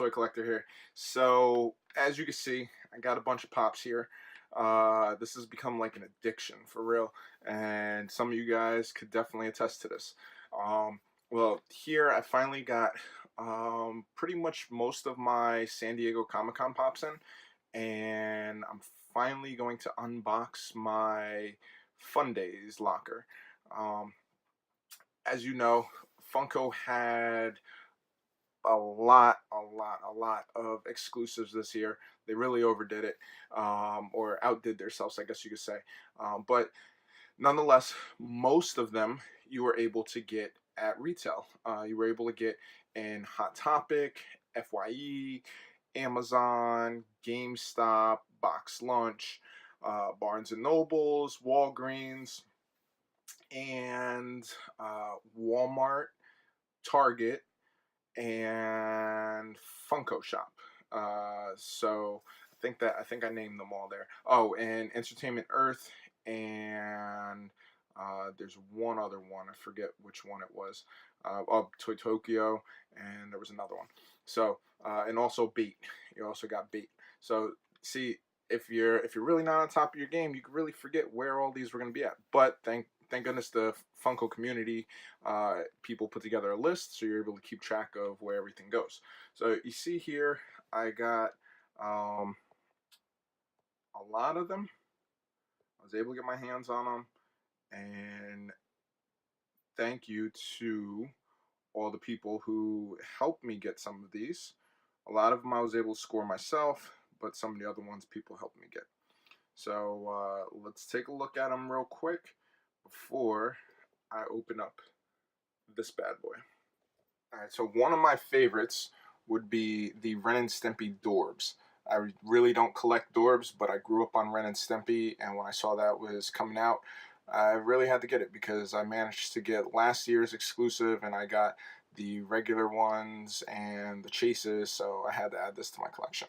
toy collector here. So as you can see, I got a bunch of pops here. This has become like an addiction for real, and some of you guys could definitely attest to this. Um, well, here I finally got pretty much most of my San Diego Comic-Con pops in, and I'm finally going to unbox my Fundays locker. Um, as you know, Funko had a lot of exclusives this year. They really overdid it, or outdid themselves, I guess you could say. But nonetheless, most of them you were able to get at retail. You were able to get in Hot Topic, FYE, Amazon, GameStop, Box Lunch, Barnes and Nobles, Walgreens, and Walmart, Target, and Funko Shop. So I think I named them all there. Oh, and Entertainment Earth, and there's one other one. I forget which one it was. Oh, Toy Tokyo, and there was another one. So and also Bait. You also got Bait. So see, if you're really not on top of your game, you can really forget where all these were going to be at. But thank goodness the Funko community people put together a list, so you're able to keep track of where everything goes. So you see here, I got a lot of them. I was able to get my hands on them, and thank you to all the people who helped me get some of these. A lot of them I was able to score myself, but some of the other ones people helped me get. So let's take a look at them real quick before I open up this bad boy. Alright, so one of my favorites would be the Ren and Stimpy Dorbs. I really don't collect Dorbs, but I grew up on Ren and Stimpy, and when I saw that was coming out, I really had to get it because I managed to get last year's exclusive, and I got the regular ones and the chases, so I had to add this to my collection.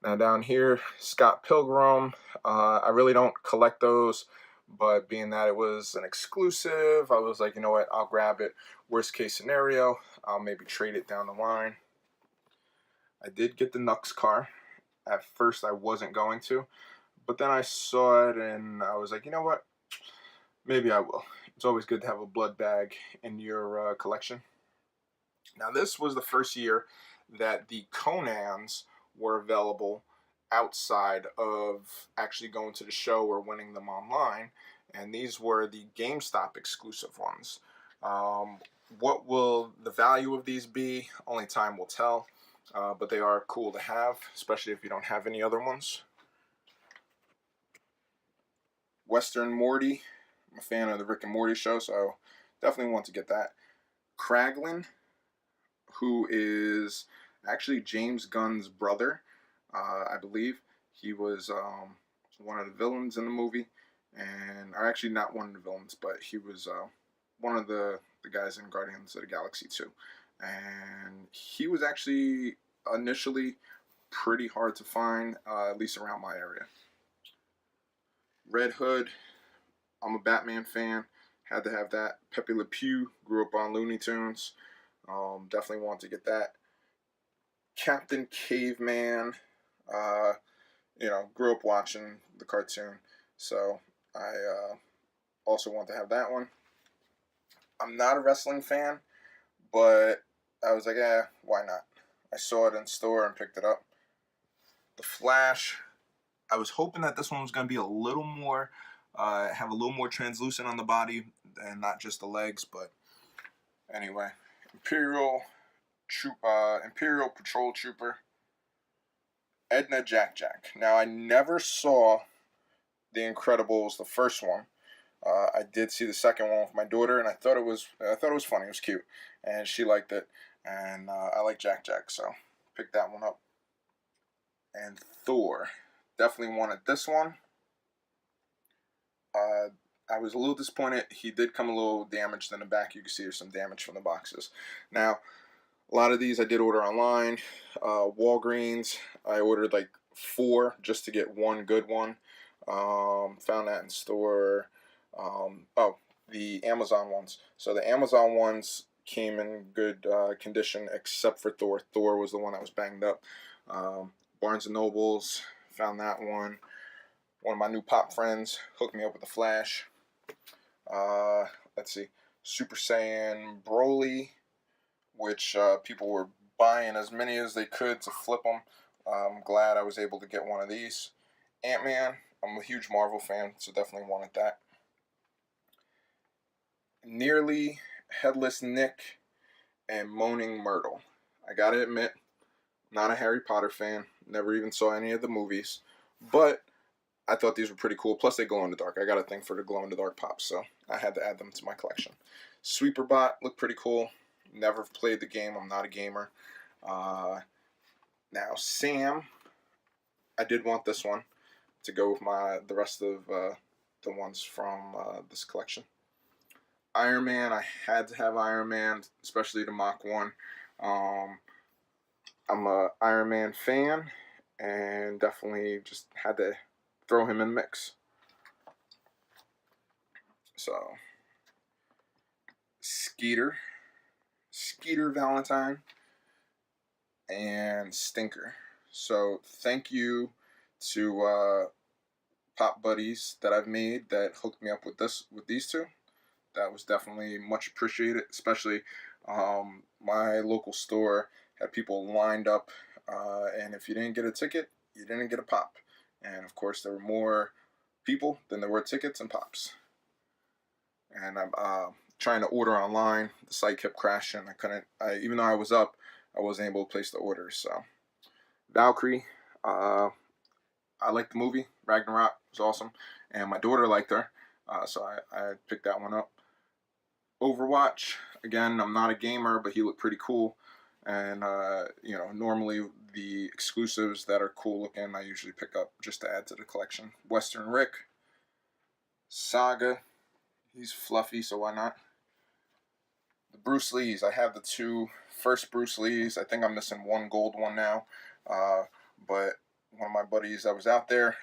Now down here, Scott Pilgrim. I really don't collect those, but being that it was an exclusive, I was like, you know what, I'll grab it. Worst case scenario, I'll maybe trade it down the line. I did get the Nux car. At first I wasn't going to, but then I saw it and I was like, you know what, maybe I will. It's always good to have a blood bag in your collection. Now this was the first year that the Conans were available outside of actually going to the show or winning them online, and these were the GameStop exclusive ones. What will the value of these be? Only time will tell, but they are cool to have, especially if you don't have any other ones. Western Morty, I'm a fan of the Rick and Morty show, so definitely want to get that. Kraglin, who is actually James Gunn's brother, I believe. He was one of the villains in the movie, and or actually not one of the villains, but he was one of the guys in Guardians of the Galaxy 2. And he was actually initially pretty hard to find, at least around my area. Red Hood, I'm a Batman fan, had to have that. Pepe Le Pew, grew up on Looney Tunes, definitely want to get that. Captain Caveman, grew up watching the cartoon, so I also want to have that one. I'm not a wrestling fan, but I was like, why not? I saw it in store and picked it up. The Flash, I was hoping that this one was going to be a little more, have a little more translucent on the body and not just the legs, but anyway. Imperial Patrol Trooper, Edna Jack Jack. Now I never saw The Incredibles, the first one. I did see the second one with my daughter, and I thought it was funny. It was cute, and she liked it, and I like Jack Jack, so picked that one up. And Thor, definitely wanted this one. I was a little disappointed. He did come a little damaged in the back. You can see there's some damage from the boxes. Now, a lot of these I did order online. Walgreens, I ordered like 4 just to get one good one. Found that in store. The Amazon ones. So the Amazon ones came in good condition, except for Thor. Thor was the one that was banged up. Barnes and Nobles, found that one. One of my new pop friends hooked me up with a Flash. Uh, let's see, Super Saiyan Broly, which people were buying as many as they could to flip them. I'm glad I was able to get one of these. Ant-Man, I'm a huge Marvel fan, so definitely wanted that. Nearly Headless Nick and Moaning Myrtle. I gotta admit, not a Harry Potter fan. Never even saw any of the movies. But I thought these were pretty cool. Plus, they glow in the dark. I got a thing for the glow in the dark pops, so I had to add them to my collection. Sweeperbot looked pretty cool. Never played the game. I'm not a gamer. Now, Sam, I did want this one to go with the rest of the ones from this collection. Iron Man, I had to have Iron Man, especially the Mach 1. I'm a Iron Man fan, and definitely just had to throw him in the mix. So, Skeeter Valentine, and Stinker. So thank you to pop buddies that I've made that hooked me up with these two. That was definitely much appreciated, especially my local store had people lined up, and if you didn't get a ticket, you didn't get a pop. And of course, there were more people than there were tickets and pops. And I'm trying to order online. The site kept crashing. I couldn't, even though I was up, I wasn't able to place the orders. So, Valkyrie, I liked the movie. Ragnarok was awesome. And my daughter liked her, so I picked that one up. Overwatch, again, I'm not a gamer, but he looked pretty cool. And, you know, normally the exclusives that are cool looking, I usually pick up just to add to the collection. Western Rick, Saga, he's fluffy, so why not? The Bruce Lees, I have the two first Bruce Lees. I think I'm missing one gold one now. But one of my buddies that was out there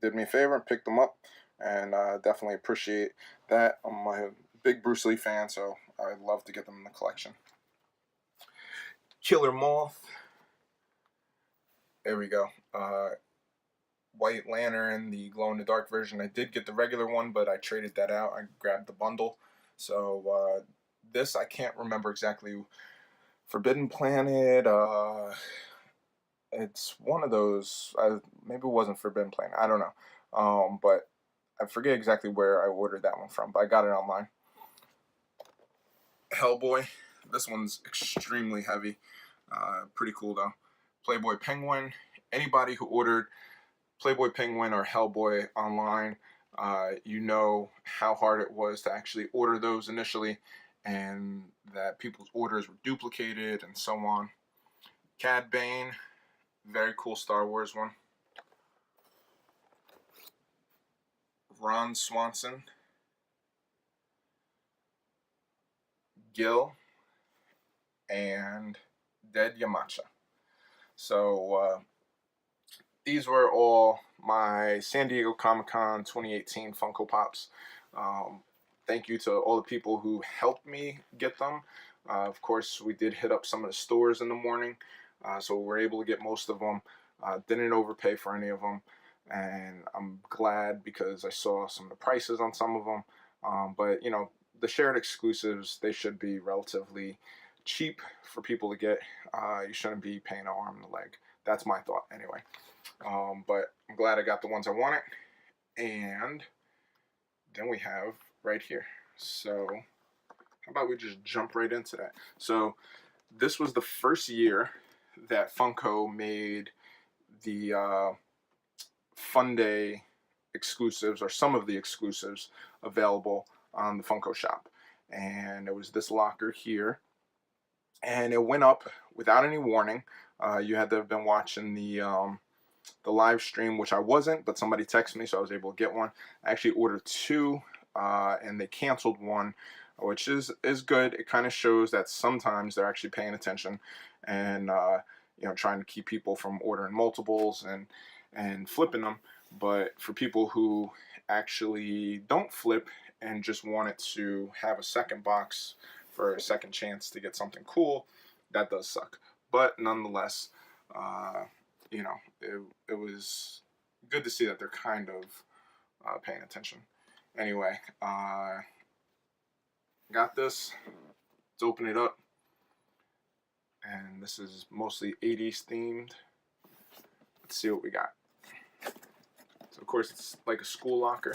did me a favor and picked them up. And definitely appreciate that. I'm a big Bruce Lee fan, so I'd love to get them in the collection. Killer Moth. There we go. White Lantern, the glow-in-the-dark version. I did get the regular one, but I traded that out. I grabbed the bundle. So this, I can't remember exactly. Forbidden Planet, it's one of those, maybe it wasn't Forbidden Planet, I don't know. But I forget exactly where I ordered that one from, but I got it online. Hellboy, this one's extremely heavy. Pretty cool though. Playboy Penguin, anybody who ordered Playboy Penguin or Hellboy online, you know how hard it was to actually order those initially, and that people's orders were duplicated and so on. Cad Bane, very cool Star Wars one. Ron Swanson, Gil, and Dead Yamacha. So these were all my San Diego Comic-Con 2018 Funko Pops. Thank you to all the people who helped me get them. Of course, we did hit up some of the stores in the morning, so we were able to get most of them. Didn't overpay for any of them, and I'm glad because I saw some of the prices on some of them. But, you know, the shared exclusives, they should be relatively cheap for people to get. You shouldn't be paying an arm and a leg. That's my thought anyway. But I'm glad I got the ones I wanted. And then we have right here. So how about we just jump right into that? So this was the first year that Funko made the Funday exclusives, or some of the exclusives, available on the Funko shop. And there was this locker here, and it went up without any warning. You had to have been watching the live stream, which I wasn't, but somebody texted me, so I was able to get one. I actually ordered two, and they canceled one, which is good. It kind of shows that sometimes they're actually paying attention and you know, trying to keep people from ordering multiples and flipping them. But for people who actually don't flip and just wanted to have a second box for a second chance to get something cool, that does suck. But nonetheless, you know, it was good to see that they're kind of paying attention. Anyway, got this. Let's open it up. And this is mostly 80s themed. Let's see what we got. So of course it's like a school locker.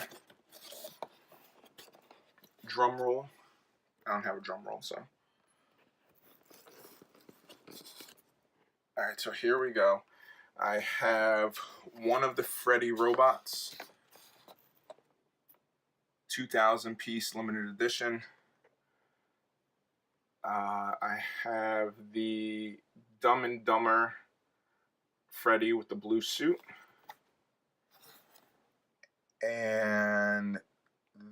Drum roll. I don't have a drum roll, so. Alright, so here we go. I have one of the Freddy robots. 2,000 piece limited edition. I have the Dumb and Dumber Freddy with the blue suit. And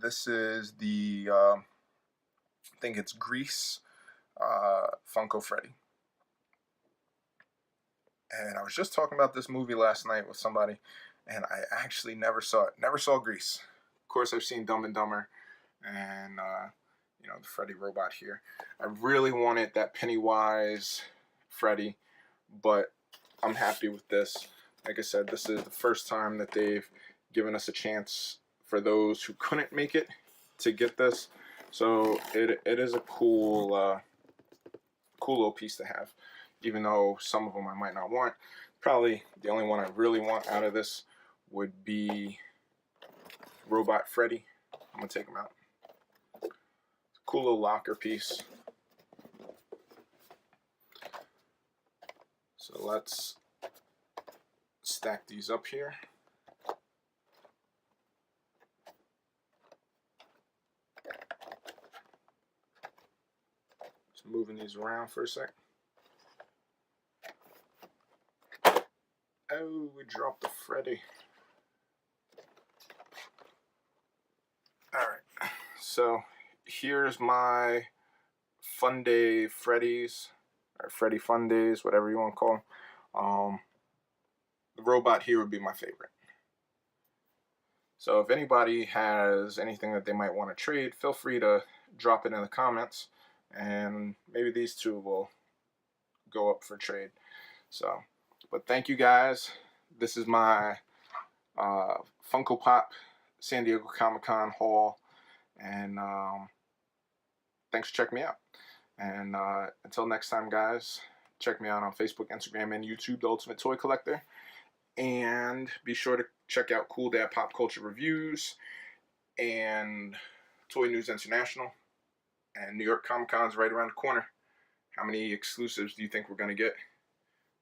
this is the, I think it's Grease Funko Freddy. And I was just talking about this movie last night with somebody, and I actually never saw it. Never saw Grease. Of course, I've seen Dumb and Dumber, and you know, the Freddy robot here. I really wanted that Pennywise Freddy, but I'm happy with this. Like I said, this is the first time that they've given us a chance for those who couldn't make it to get this. So it is a cool, cool little piece to have. Even though some of them I might not want. Probably the only one I really want out of this would be Robot Freddy. I'm going to take him out. Cool little locker piece. So let's stack these up here. Just moving these around for a sec. Oh, we dropped the Freddy. Alright, so here's my Funday Freddies, or Freddy Fundays, whatever you want to call them. The robot here would be my favorite. So if anybody has anything that they might want to trade, feel free to drop it in the comments, and maybe these two will go up for trade. So. But thank you guys. This is my Funko Pop San Diego Comic-Con haul. And thanks for checking me out. And until next time, guys, check me out on Facebook, Instagram, and YouTube, The Ultimate Toy Collector. And be sure to check out Cool Dad Pop Culture Reviews and Toy News International. And New York Comic-Con is right around the corner. How many exclusives do you think we're going to get?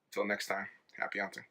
Until next time. Happy hunting.